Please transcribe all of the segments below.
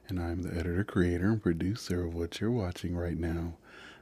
And I'm the editor, creator, and producer of what you're watching right now,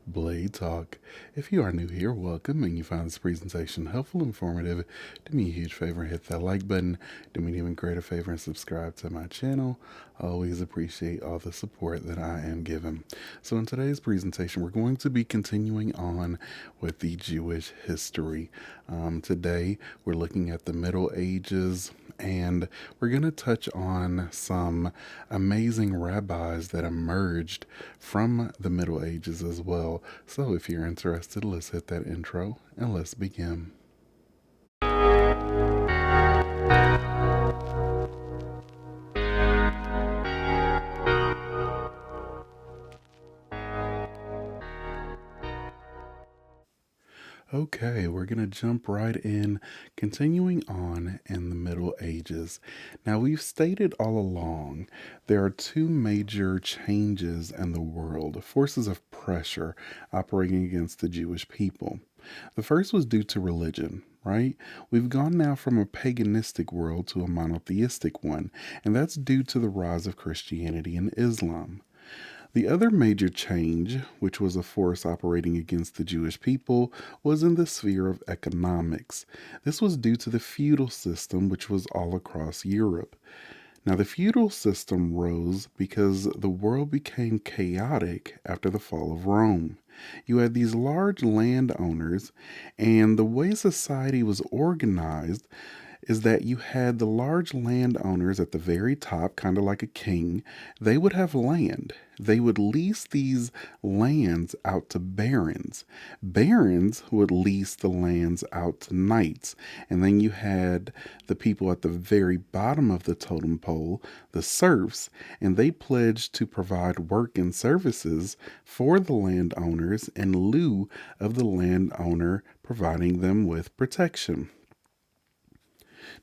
Blade Talk. If you are new here, welcome, and you find this presentation helpful, informative, do me a huge favor and hit that like button. Do me an even greater favor and subscribe to my channel. I always appreciate all the support that I am given. So in today's presentation, we're going to be continuing on with the Jewish history. Today, we're looking at the Middle Ages, and we're going to touch on some amazing rabbis that emerged from the Middle Ages as well. So, if you're interested, let's hit that intro and let's begin. Okay, we're going to jump right in, continuing on in the Middle Ages. Now, we've stated all along there are two major changes in the world, forces of pressure operating against the Jewish people. The first was due to religion, right? We've gone now from a paganistic world to a monotheistic one, and that's due to the rise of Christianity and Islam. The other major change, which was a force operating against the Jewish people, was in the sphere of economics. This was due to the feudal system, which was all across Europe. Now, the feudal system rose because the world became chaotic after the fall of Rome. You had these large landowners, and the way society was organized is that you had the large landowners at the very top, kind of like a king. They would have land. They would lease these lands out to barons. Barons would lease the lands out to knights. And then you had the people at the very bottom of the totem pole, the serfs, and they pledged to provide work and services for the landowners in lieu of the landowner providing them with protection.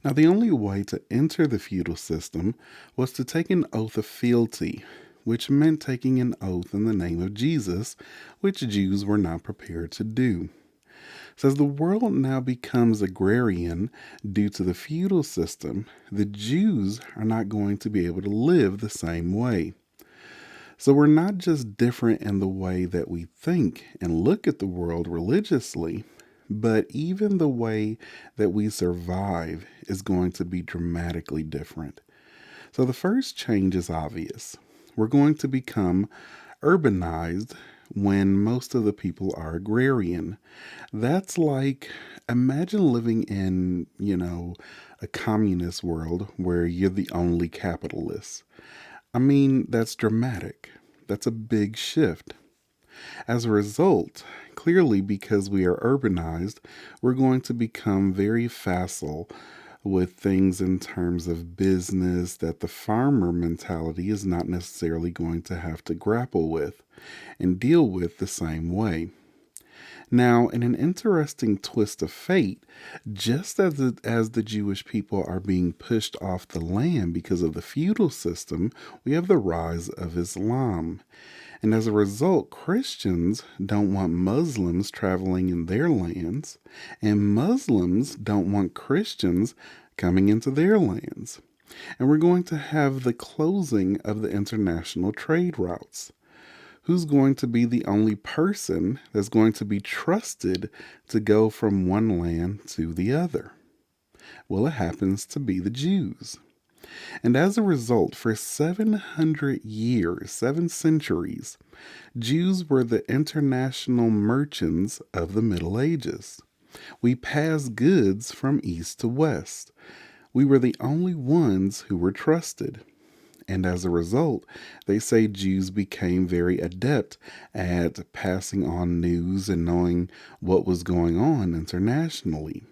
Now, the only way to enter the feudal system was to take an oath of fealty, which meant taking an oath in the name of Jesus, which Jews were not prepared to do. So, as the world now becomes agrarian due to the feudal system, the Jews are not going to be able to live the same way. So, we're not just different in the way that we think and look at the world religiously, but even the way that we survive is going to be dramatically different. So the first change is obvious. We're going to become urbanized when most of the people are agrarian. That's like, imagine living in, a communist world where you're the only capitalist. I mean, that's dramatic. That's a big shift. As a result, clearly because we are urbanized, we're going to become very facile with things in terms of business that the farmer mentality is not necessarily going to have to grapple with and deal with the same way. Now, in an interesting twist of fate, just as the Jewish people are being pushed off the land because of the feudal system, we have the rise of Islam. And as a result, Christians don't want Muslims traveling in their lands, and Muslims don't want Christians coming into their lands. And we're going to have the closing of the international trade routes. Who's going to be the only person that's going to be trusted to go from one land to the other? Well, it happens to be the Jews. And as a result, for 700 years, 7 centuries, Jews were the international merchants of the Middle Ages. We passed goods from east to west. We were the only ones who were trusted. And as a result, they say Jews became very adept at passing on news and knowing what was going on internationally.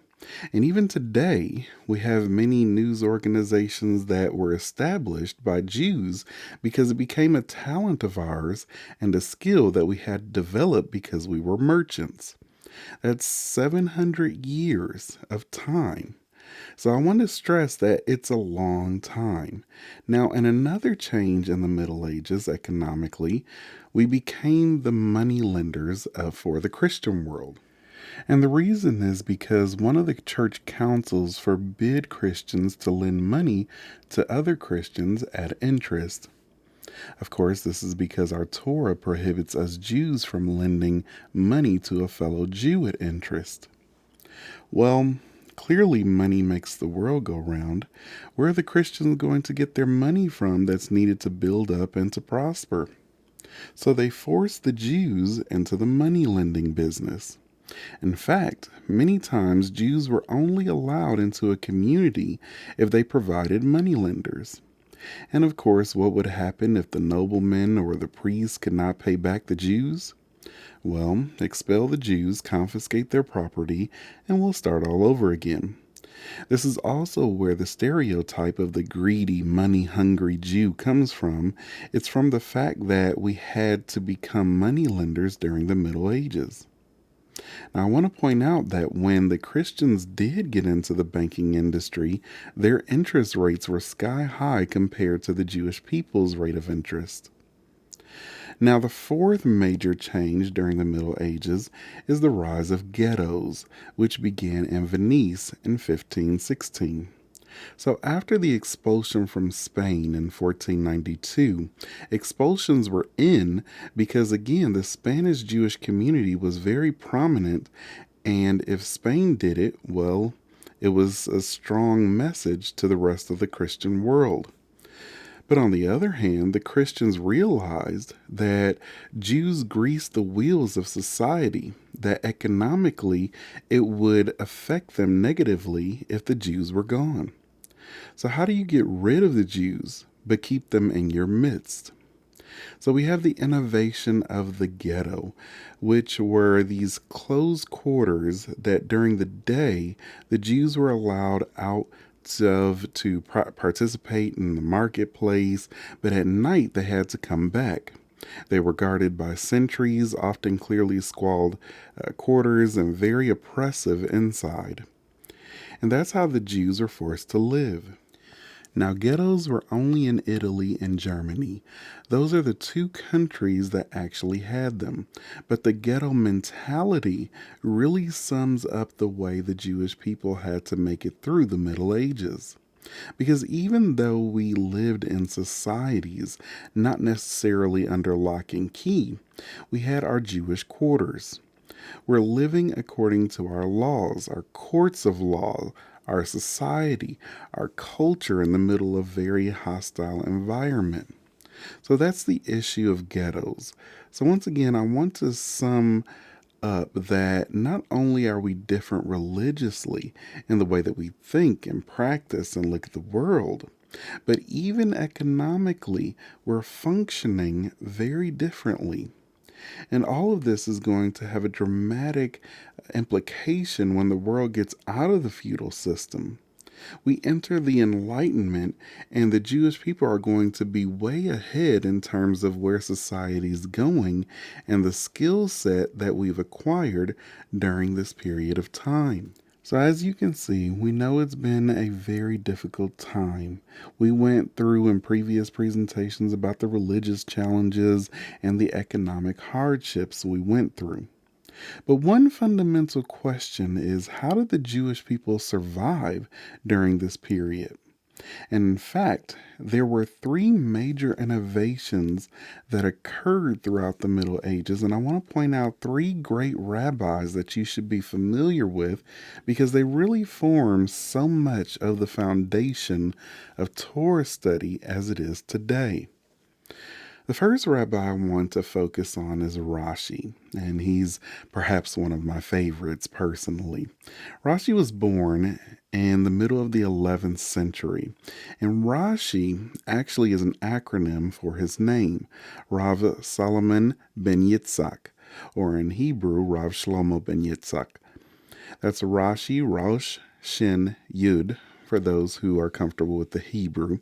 And even today, we have many news organizations that were established by Jews because it became a talent of ours and a skill that we had developed because we were merchants. That's 700 years of time. So I want to stress that it's a long time. Now, in another change in the Middle Ages economically, we became the money lenders for the Christian world. And the reason is because one of the church councils forbid Christians to lend money to other Christians at interest. Of course, this is because our Torah prohibits us Jews from lending money to a fellow Jew at interest. Well, clearly money makes the world go round. Where are the Christians going to get their money from that's needed to build up and to prosper? So they forced the Jews into the money lending business. In fact, many times Jews were only allowed into a community if they provided money lenders. And of course, what would happen if the noblemen or the priests could not pay back the Jews? Well, expel the Jews, confiscate their property, and we'll start all over again. This is also where the stereotype of the greedy, money hungry Jew comes from. It's from the fact that we had to become money lenders during the Middle Ages. Now, I want to point out that when the Christians did get into the banking industry, their interest rates were sky high compared to the Jewish people's rate of interest. Now, the fourth major change during the Middle Ages is the rise of ghettos, which began in Venice in 1516. So, after the expulsion from Spain in 1492, expulsions were in because, again, the Spanish Jewish community was very prominent, and if Spain did it, well, it was a strong message to the rest of the Christian world. But on the other hand, the Christians realized that Jews greased the wheels of society, that economically it would affect them negatively if the Jews were gone. So, how do you get rid of the Jews but keep them in your midst? So, we have the innovation of the ghetto, which were these closed quarters that during the day the Jews were allowed out to participate in the marketplace, but at night they had to come back. They were guarded by sentries, often clearly squalid quarters, and very oppressive inside. And that's how the Jews were forced to live. Now, ghettos were only in Italy and Germany. Those are the two countries that actually had them. But the ghetto mentality really sums up the way the Jewish people had to make it through the Middle Ages. Because even though we lived in societies, not necessarily under lock and key, we had our Jewish quarters. We're living according to our laws, our courts of law, our society, our culture in the middle of very hostile environment. So that's the issue of ghettos. So once again, I want to sum up that not only are we different religiously in the way that we think and practice and look at the world, but even economically, we're functioning very differently. And all of this is going to have a dramatic implication when the world gets out of the feudal system. We enter the Enlightenment, and the Jewish people are going to be way ahead in terms of where society is going and the skill set that we've acquired during this period of time. So, as you can see, we know it's been a very difficult time. We went through in previous presentations about the religious challenges and the economic hardships we went through. But one fundamental question is, how did the Jewish people survive during this period? And in fact, there were three major innovations that occurred throughout the Middle Ages. And I want to point out three great rabbis that you should be familiar with because they really form so much of the foundation of Torah study as it is today. The first rabbi I want to focus on is Rashi, and he's perhaps one of my favorites personally. Rashi was born in the middle of the 11th century, and Rashi actually is an acronym for his name, Rav Solomon ben Yitzhak, or in Hebrew, Rav Shlomo ben Yitzhak. That's Rashi, Rosh, Shin, Yud, for those who are comfortable with the Hebrew.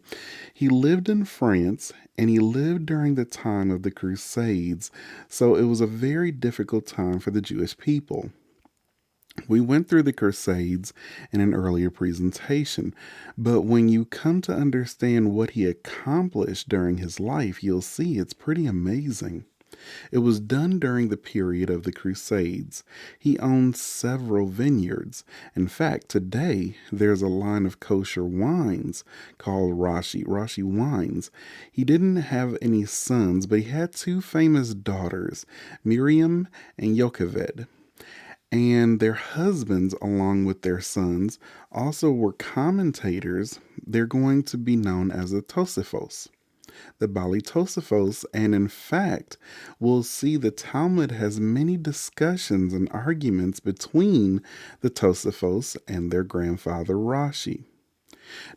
He lived in France and he lived during the time of the Crusades, so it was a very difficult time for the Jewish people. We went through the Crusades in an earlier presentation, but when you come to understand what he accomplished during his life, you'll see it's pretty amazing. It was done during the period of the Crusades. He owned several vineyards. In fact, today there's a line of kosher wines called Rashi wines. He didn't have any sons, but he had two famous daughters, Miriam and Yocheved. And their husbands, along with their sons, also were commentators. They're going to be known as the Tosifos, the Bali Tosifos, and in fact, we'll see the Talmud has many discussions and arguments between the Tosifos and their grandfather Rashi.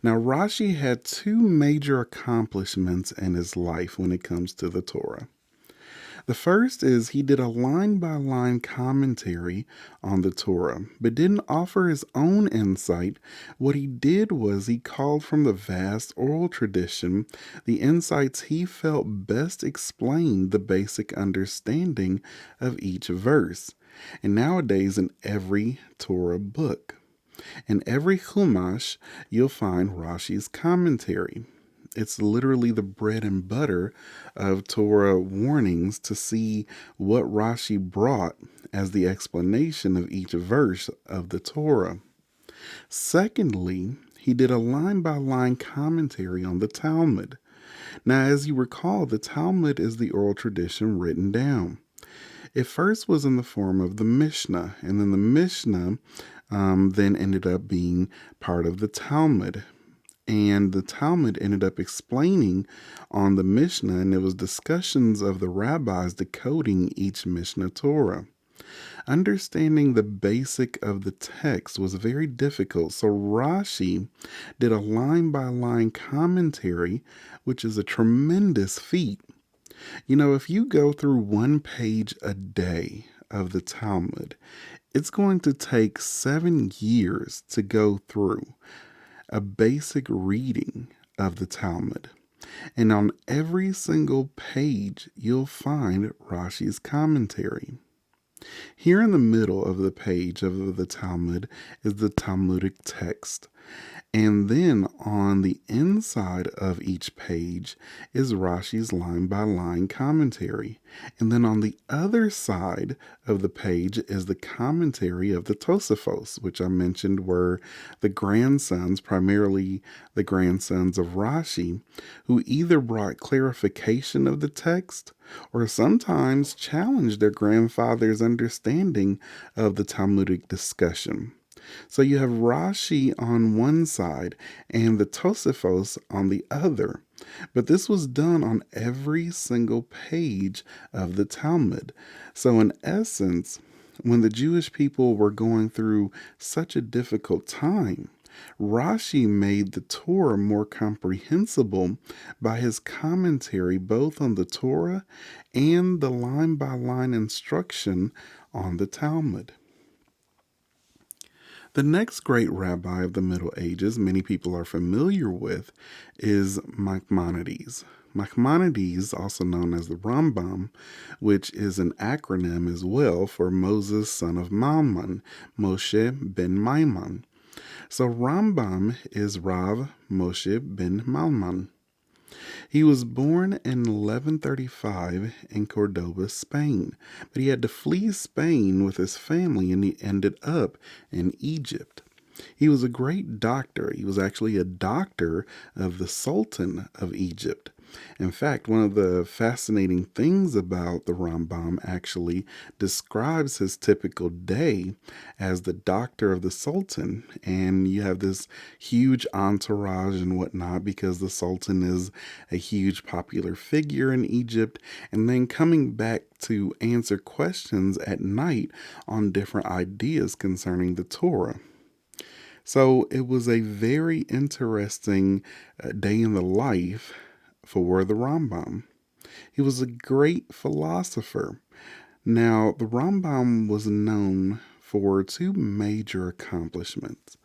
Now, Rashi had two major accomplishments in his life when it comes to the Torah. The first is he did a line by line commentary on the Torah, but didn't offer his own insight. What he did was he called from the vast oral tradition the insights he felt best explained the basic understanding of each verse. And nowadays, in every Torah book, in every Chumash, you'll find Rashi's commentary. It's literally the bread and butter of Torah warnings to see what Rashi brought as the explanation of each verse of the Torah. Secondly, he did a line by line commentary on the Talmud. Now, as you recall, the Talmud is the oral tradition written down. It first was in the form of the Mishnah, and then the Mishnah then ended up being part of the Talmud. And the Talmud ended up explaining on the Mishnah, and it was discussions of the rabbis decoding each Mishnah Torah. Understanding the basic of the text was very difficult, so Rashi did a line by line commentary, which is a tremendous feat. You know, if you go through one page a day of the Talmud, it's going to take 7 years to go through a basic reading of the Talmud. And on every single page, you'll find Rashi's commentary. Here in the middle of the page of the Talmud is the Talmudic text. And then on the inside of each page is Rashi's line by line commentary. And then on the other side of the page is the commentary of the Tosafos, which I mentioned were the grandsons, primarily the grandsons of Rashi, who either brought clarification of the text or sometimes challenged their grandfather's understanding of the Talmudic discussion. So you have Rashi on one side and the Tosifos on the other. But this was done on every single page of the Talmud. So in essence, when the Jewish people were going through such a difficult time, Rashi made the Torah more comprehensible by his commentary both on the Torah and the line by line instruction on the Talmud. The next great rabbi of the Middle Ages many people are familiar with is Maimonides. Maimonides, also known as the Rambam, which is an acronym as well for Moses, son of Maimon, Moshe ben Maimon. So Rambam is Rav Moshe ben Maimon. He was born in 1135 in Cordoba, Spain, but he had to flee Spain with his family and he ended up in Egypt. He was a great doctor. He was actually a doctor of the Sultan of Egypt. In fact, one of the fascinating things about the Rambam actually describes his typical day as the doctor of the Sultan. And you have this huge entourage and whatnot because the Sultan is a huge popular figure in Egypt. And then coming back to answer questions at night on different ideas concerning the Torah. So it was a very interesting day in the life for the Rambam. He was a great philosopher. Now, the Rambam was known for two major accomplishments.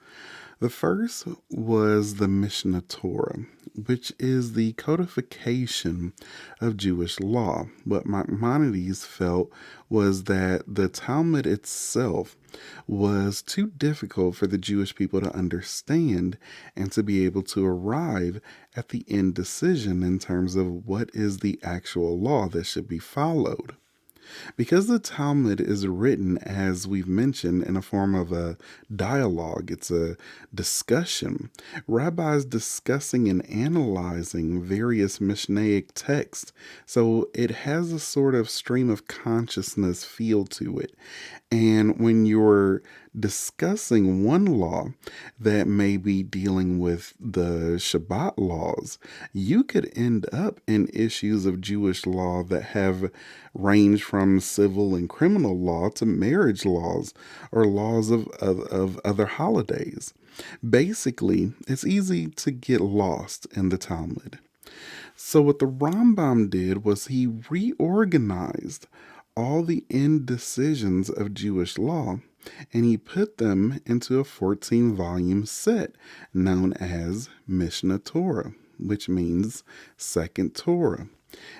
The first was the Mishnah Torah, which is the codification of Jewish law. What Maimonides felt was that the Talmud itself was too difficult for the Jewish people to understand and to be able to arrive at the end decision in terms of what is the actual law that should be followed. Because the Talmud is written, as we've mentioned, in a form of a dialogue, it's a discussion. Rabbis discussing and analyzing various Mishnaic texts. So it has a sort of stream of consciousness feel to it. And when you're discussing one law that may be dealing with the Shabbat laws, you could end up in issues of Jewish law that have ranged from civil and criminal law to marriage laws or laws of other holidays. Basically, it's easy to get lost in the Talmud. So, what the Rambam did was he reorganized all the indecisions of Jewish law and he put them into a 14-volume set known as Mishnah Torah, which means second Torah.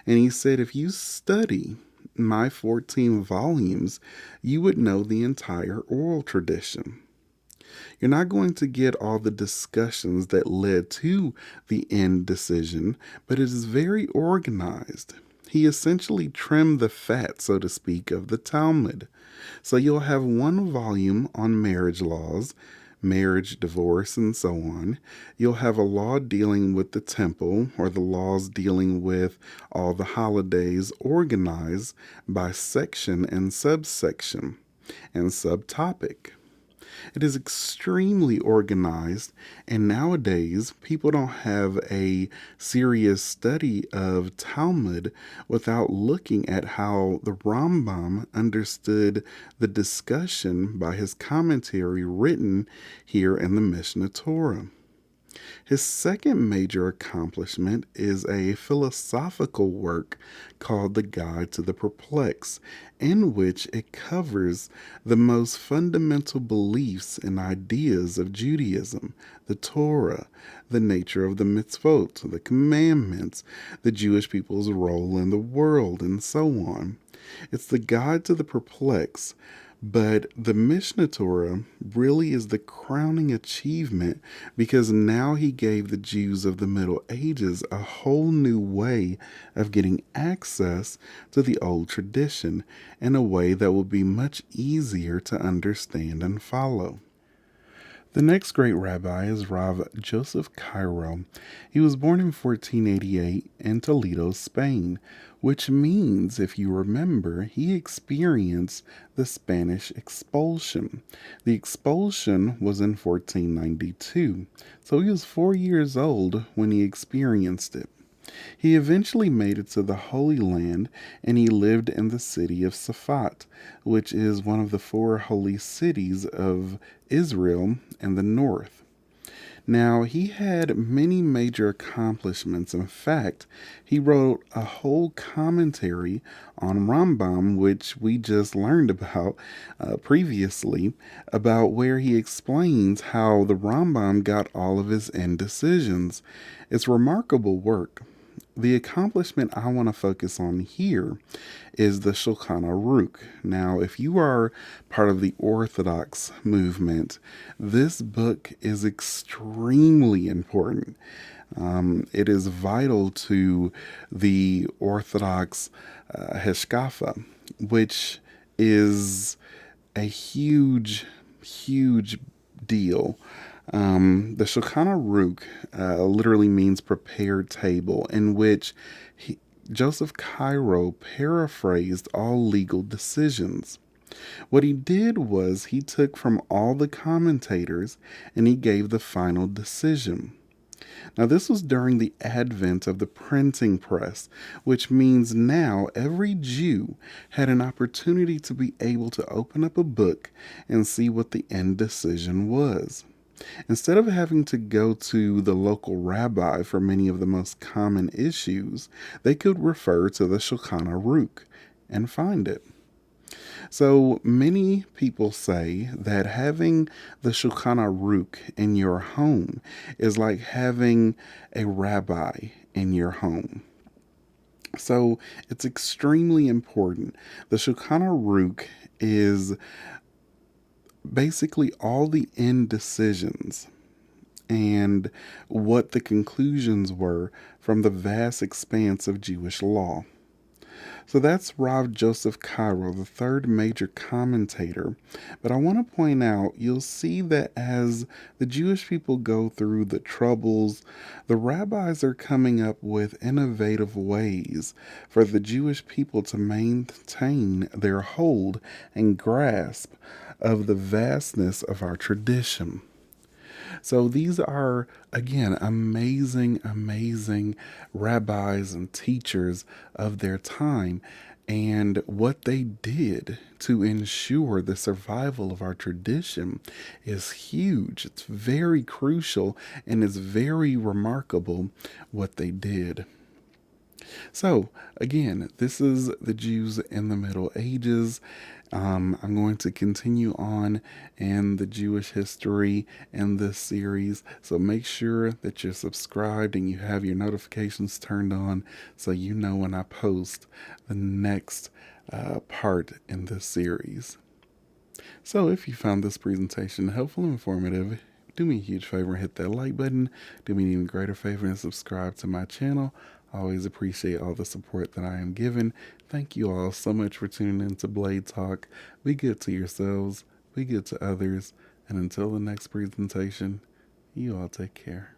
And he said, if you study my 14 volumes, you would know the entire oral tradition. You're not going to get all the discussions that led to the end decision, but it is very organized. He essentially trimmed the fat, so to speak, of the Talmud. So you'll have one volume on marriage laws, marriage, divorce, and so on. You'll have a law dealing with the temple, or the laws dealing with all the holidays organized by section and subsection and subtopic. It is extremely organized, and nowadays people don't have a serious study of Talmud without looking at how the Rambam understood the discussion by his commentary written here in the Mishnah Torah. His second major accomplishment is a philosophical work called The Guide to the Perplexed, in which it covers the most fundamental beliefs and ideas of Judaism, the Torah, the nature of the mitzvot, the commandments, the Jewish people's role in the world, and so on. It's the guide to the perplexed. But the Mishnah Torah really is the crowning achievement because now he gave the Jews of the Middle Ages a whole new way of getting access to the old tradition in a way that will be much easier to understand and follow. The next great rabbi is Rav Joseph Caro. He was born in 1488 in Toledo, Spain, which means, if you remember, he experienced the Spanish expulsion. The expulsion was in 1492, so he was 4 years old when he experienced it. He eventually made it to the Holy Land and he lived in the city of Safat, which is one of the 4 holy cities of Israel in the north. Now, he had many major accomplishments. In fact, he wrote a whole commentary on Rambam, which we just learned about previously, about where he explains how the Rambam got all of his indecisions. It's remarkable work. The accomplishment I want to focus on here is the Shulchan Aruch. Now, if you are part of the Orthodox movement, this book is extremely important. It is vital to the Orthodox Hashkafa, which is a huge, huge deal. The Shulchan Aruch literally means prepared table, in which Joseph Caro paraphrased all legal decisions. What he did was he took from all the commentators and he gave the final decision. Now, this was during the advent of the printing press, which means now every Jew had an opportunity to be able to open up a book and see what the end decision was. Instead of having to go to the local rabbi for many of the most common issues, they could refer to the Shulchan Aruch and find it. So many people say that having the Shulchan Aruch in your home is like having a rabbi in your home. So it's extremely important. The Shulchan Aruch is basically all the end decisions and what the conclusions were from the vast expanse of Jewish law. So that's Rav Joseph Cairo, the third major commentator. But I want to point out, you'll see that as the Jewish people go through the troubles, the rabbis are coming up with innovative ways for the Jewish people to maintain their hold and grasp of the vastness of our tradition. So these are, again, amazing, amazing rabbis and teachers of their time. And what they did to ensure the survival of our tradition is huge. It's very crucial and it's very remarkable what they did. So, again, this is the Jews in the Middle Ages. I'm going to continue on in the Jewish history in this series. So make sure that you're subscribed and you have your notifications turned on so you know when I post the next part in this series. So if you found this presentation helpful and informative, do me a huge favor and hit that like button. Do me an even greater favor and subscribe to my channel. I always appreciate all the support that I am given. Thank you all so much for tuning in to Blade Talk. Be good to yourselves, be good to others, and until the next presentation, you all take care.